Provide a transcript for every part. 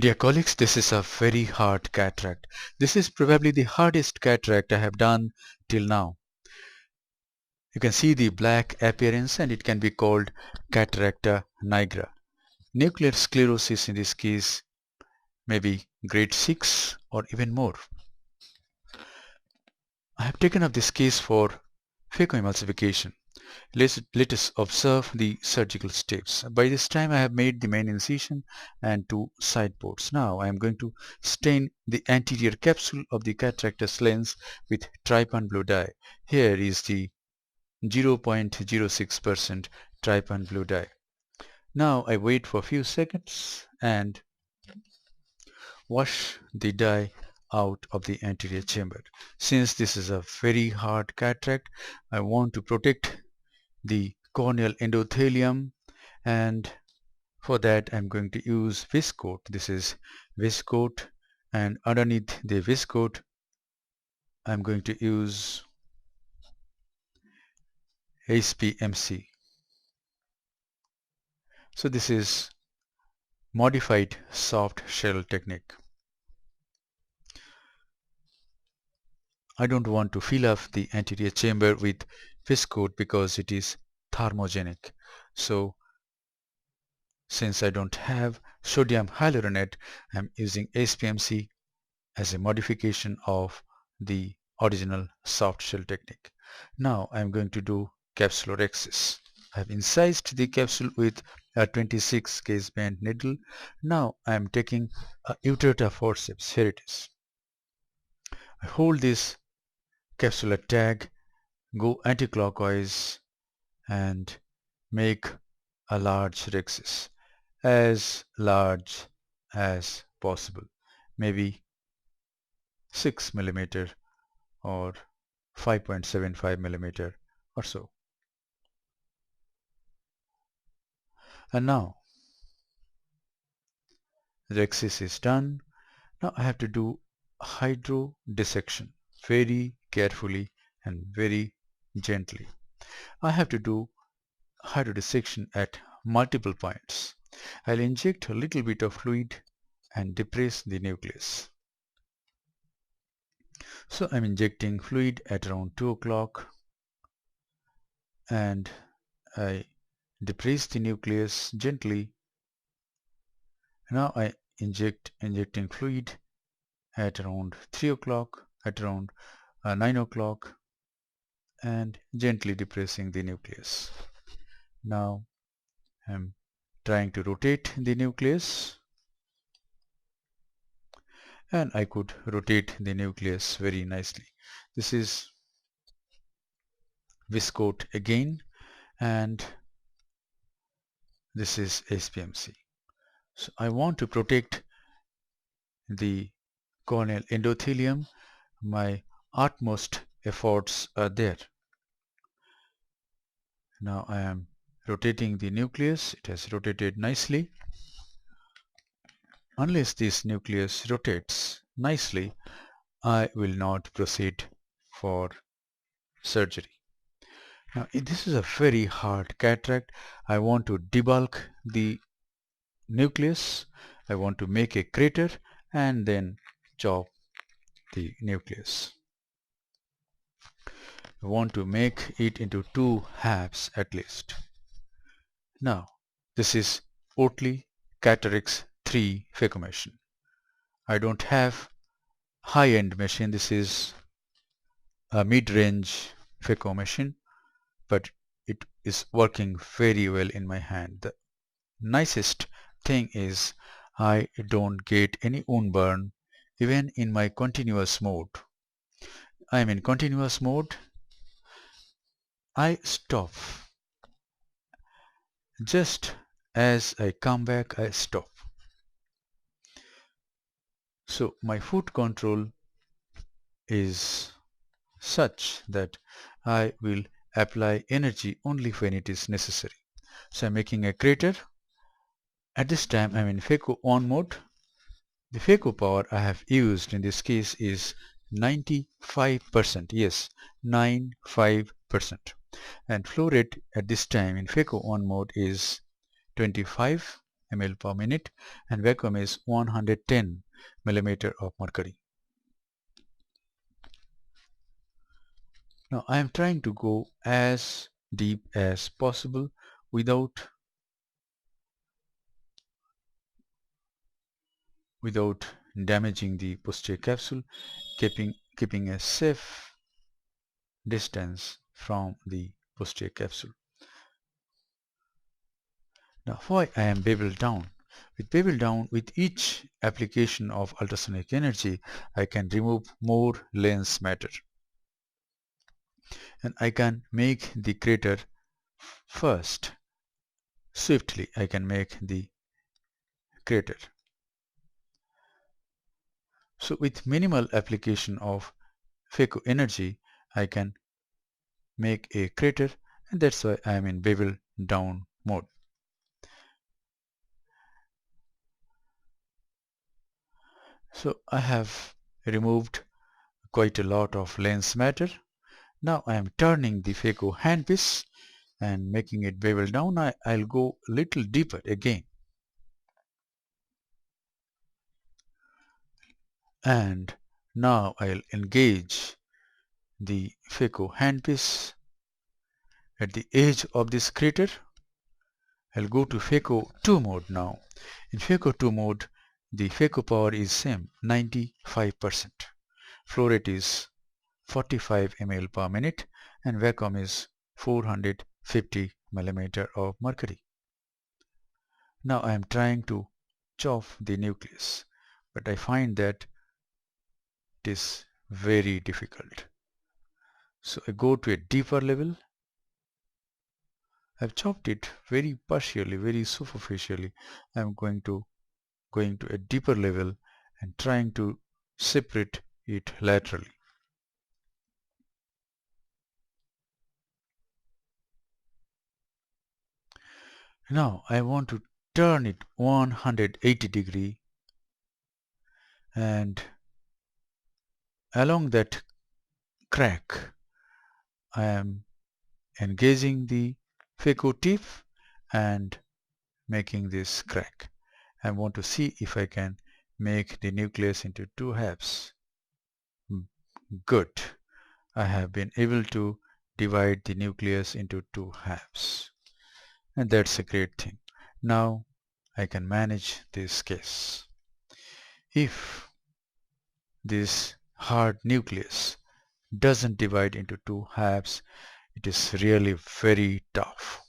Dear colleagues, this is a very hard cataract. This is probably the hardest cataract I have done till now. You can see the black appearance and it can be called Cataracta nigra. Nuclear sclerosis in this case may be grade 6 or even more. I have taken up this case for phacoemulsification. Let us observe the surgical steps. By this time I have made the main incision and two side ports. Now I am going to stain the anterior capsule of the cataractus lens with trypan blue dye. Here is the 0.06% trypan blue dye. Now I wait for a few seconds and wash the dye out of the anterior chamber. Since this is a very hard cataract, I want to protect the corneal endothelium, and for that I'm going to use viscoat. This is viscoat, and underneath the viscoat I'm going to use HPMC. So this is modified soft shell technique. I don't want to fill up the anterior chamber with viscoat because it is thermogenic. So since I don't have sodium hyaluronate, I'm using HPMC as a modification of the original soft shell technique. Now I'm going to do Capsulorhexis. I have incised the capsule with a 26 case bend needle. Now I am taking a Uterta forceps. Here it is. I hold this capsular tag, go anticlockwise and make a large rhexis, as large as possible, maybe 6 millimeter or 5.75 millimeter or so. And now the rhexis is done. Now I have to do Hydra Dissection very carefully and very gently. I have to do Hydra Dissection at multiple points. I'll inject a little bit of fluid and depress the nucleus. So I'm injecting fluid at around 2 o'clock and I depress the nucleus gently. Now I injecting fluid at around 3 o'clock, at around 9 o'clock, and gently depressing the nucleus. Now I'm trying to rotate the nucleus, and I could rotate the nucleus very nicely. This is viscoat again, and this is HPMC. So I want to protect the corneal endothelium. My utmost efforts are there. Now I am rotating the nucleus. It has rotated nicely. Unless this nucleus rotates nicely, I will not proceed for surgery. Now this is a very hard cataract. I want to debulk the nucleus. I want to make a crater and then chop the nucleus. I want to make it into 2 halves at least. Now this is Oertli Cataracta 3 phaco machine. I don't have high-end machine. This is a mid-range phaco machine, but it is working very well in my hand. The nicest thing is I don't get any wound burn even in my continuous mode. I am in continuous mode. I stop. Just as I come back, I stop. So my foot control is such that I will apply energy only when it is necessary. So I'm making a crater. At this time I'm in phaco on mode. The phaco power I have used in this case is 95%. Yes, 95%. And flow rate at this time in phaco on mode is 25, ml per minute and vacuum is 110 millimeter of mercury. Now I am trying to go as deep as possible without damaging the posterior capsule, keeping a safe distance from the posterior capsule. Now why I am bevel down? With bevel down, with each application of ultrasonic energy, I can remove more lens matter. And I can make the crater first. Swiftly I can make the crater. So with minimal application of phaco energy, I can make a crater, and that's why I am in bevel down mode. So I have removed quite a lot of lens matter. Now I am turning the phaco handpiece and making it bevel down. I'll go a little deeper again. And now I'll engage the phaco handpiece at the edge of this crater. I'll go to phaco 2 mode now. In phaco 2 mode, the phaco power is same, 95%. Flow rate is 45 ml per minute and vacuum is 450 millimeter of mercury. Now I am trying to chop the nucleus, but I find that it is very difficult. So I go to a deeper level. I've chopped it very partially, very superficially. I'm going to a deeper level and trying to separate it laterally. Now I want to turn it 180 degree, and along that crack I am engaging the phaco tip and making this crack. I want to see if I can make the nucleus into two halves. Good. I have been able to divide the nucleus into two halves, and that's a great thing. Now I can manage this case. If this hard nucleus doesn't divide into two halves, it is really very tough.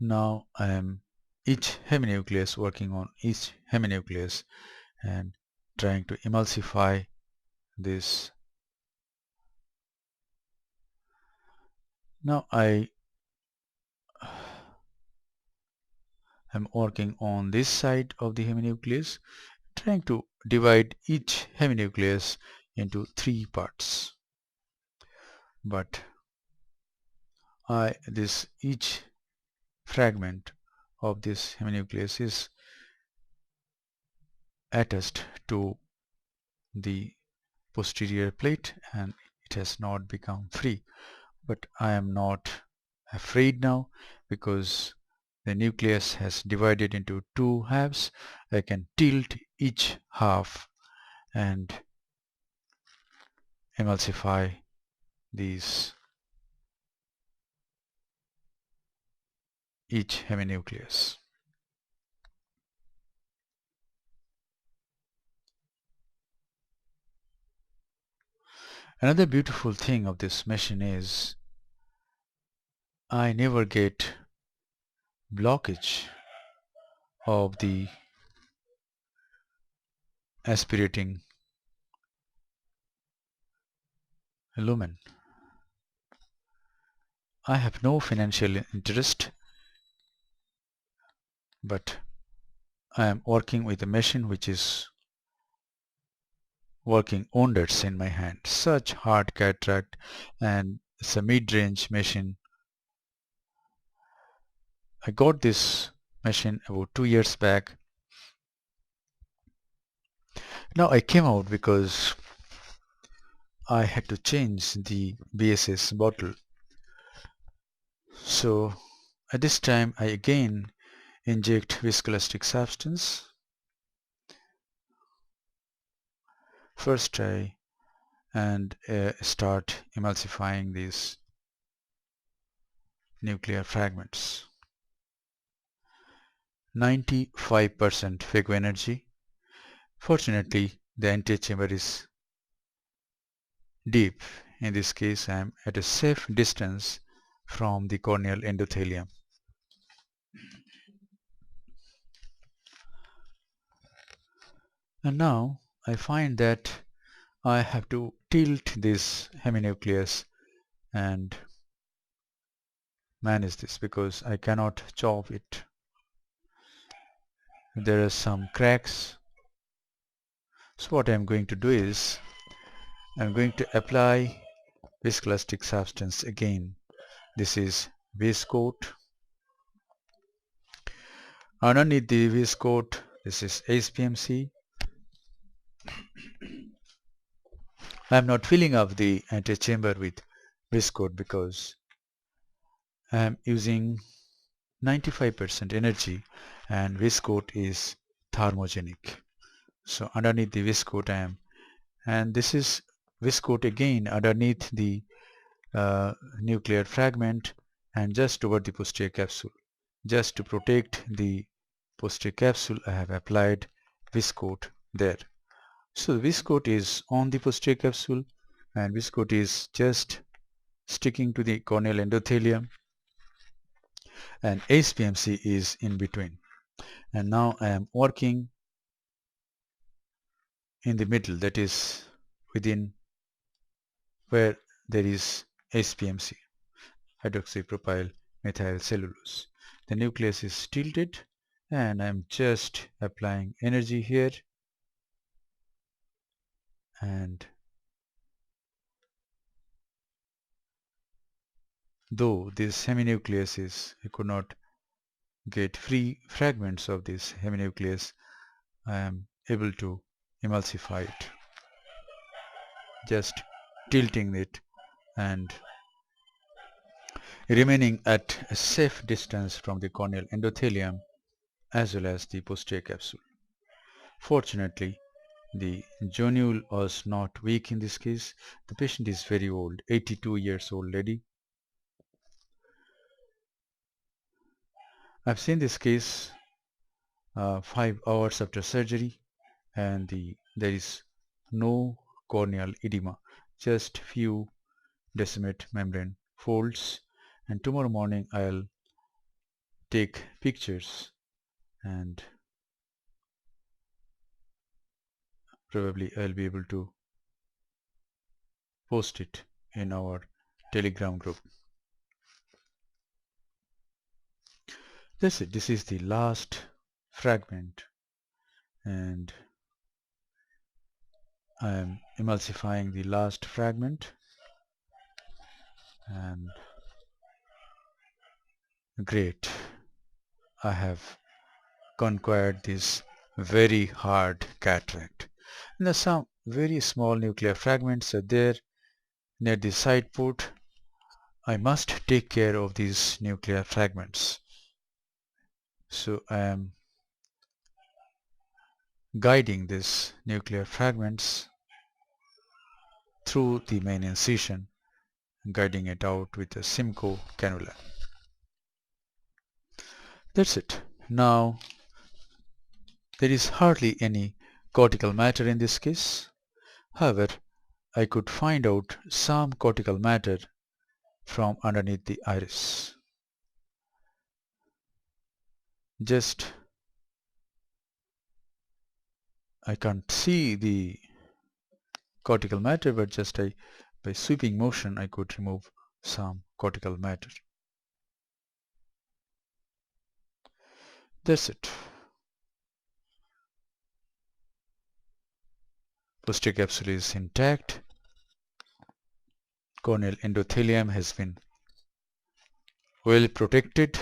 Now I am working on each heminucleus and trying to emulsify this. Now I am working on this side of the heminucleus, trying to divide each heminucleus into three parts. But each fragment of this heminucleus is attached to the posterior plate and it has not become free. But I am not afraid now because the nucleus has divided into two halves. I can tilt each half and emulsify these each heminucleus. Another beautiful thing of this machine is I never get blockage of the aspirating lumen. I have no financial interest, but I am working with a machine which is working wonders in my hand. Such hard cataract, and it's a mid-range machine. I got this machine about 2 years back. Now I came out because I had to change the BSS bottle. So at this time I again inject viscoelastic substance. First try and start emulsifying these nuclear fragments. 95% phaco energy. Fortunately, the antechamber is deep. In this case, I am at a safe distance from the corneal endothelium. And now I find that I have to tilt this heminucleus and manage this because I cannot chop it. There are some cracks. So what I am going to do is I am going to apply viscoelastic substance again. This is viscoat. Underneath the viscoat, this is HPMC. I am not filling up the antechamber with viscoat because I am using 95% energy and viscoat is thermogenic. So underneath the viscoat I am, and this is viscoat again underneath the nuclear fragment and just over the posterior capsule. Just to protect the posterior capsule I have applied viscoat there. So the viscoat is on the posterior capsule and viscoat is just sticking to the corneal endothelium and HPMC is in between. And now I am working in the middle, that is within where there is HPMC, hydroxypropyl methyl cellulose. The nucleus is tilted and I am just applying energy here, and though this heminucleus is, I could not get free fragments of this heminucleus, I am able to emulsify it, just tilting it and remaining at a safe distance from the corneal endothelium as well as the posterior capsule. Fortunately, the zonule was not weak in this case. The patient is very old, 82 years old lady. I've seen this case 5 hours after surgery, and there is no corneal edema, just few decimate membrane folds. And tomorrow morning I'll take pictures and probably I'll be able to post it in our Telegram group. That's it. This is the last fragment and I am emulsifying the last fragment, and great, I have conquered this very hard cataract. Now some very small nuclear fragments are there near the side port. I must take care of these nuclear fragments. So I am guiding these nuclear fragments through the main incision, guiding it out with a Simcoe cannula. That's it. Now there is hardly any cortical matter in this case. However, I could find out some cortical matter from underneath the iris. Just I can't see the cortical matter, but just by sweeping motion I could remove some cortical matter. That's it. Posterior capsule is intact. Corneal endothelium has been well protected.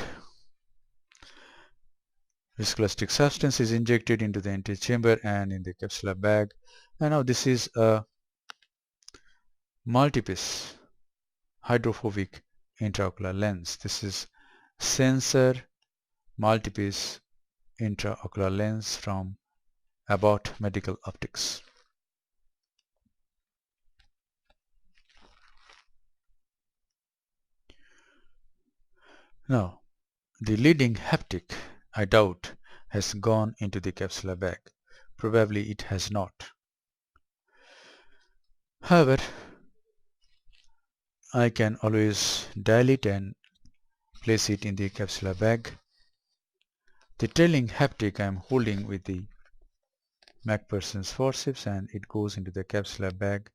Viscoelastic substance is injected into the antechamber and in the capsular bag. And now this is a multi-piece hydrophobic intraocular lens. This is sensor multipiece intraocular lens from Abbott Medical Optics. Now, the leading haptic, I doubt, has gone into the capsular bag. Probably it has not. However, I can always dial it and place it in the capsular bag. The trailing haptic I am holding with the MacPherson's forceps and it goes into the capsular bag.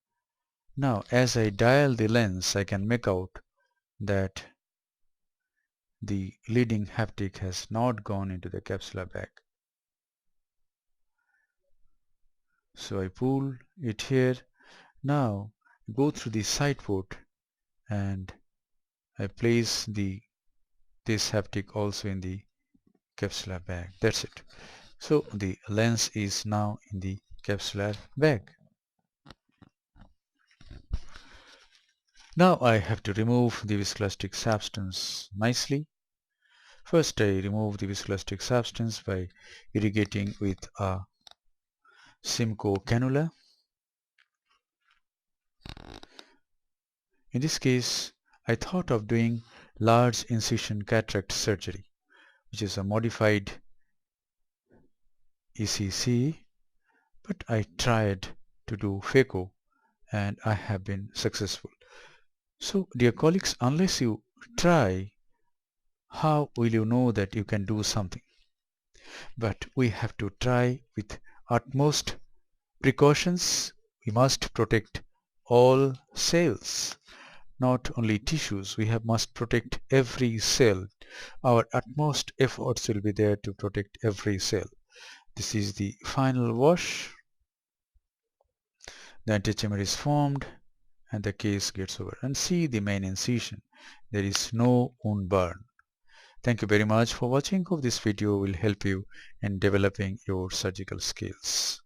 Now, as I dial the lens, I can make out that the leading haptic has not gone into the capsular bag. So I pull it here. Now go through the side port and I place this haptic also in the capsular bag. That's it. So the lens is now in the capsular bag. Now I have to remove the viscoelastic substance nicely. First I remove the viscoelastic substance by irrigating with a Simcoe cannula. In this case, I thought of doing large incision cataract surgery, which is a modified ECC, but I tried to do phaco and I have been successful. So dear colleagues, unless you try, how will you know that you can do something? But we have to try with utmost precautions. We must protect all cells, not only tissues. We must protect every cell. Our utmost efforts will be there to protect every cell. This is the final wash. The antechamber is formed and the case gets over. And see the main incision. There is no wound burn. Thank you very much for watching. Hope this video will help you in developing your surgical skills.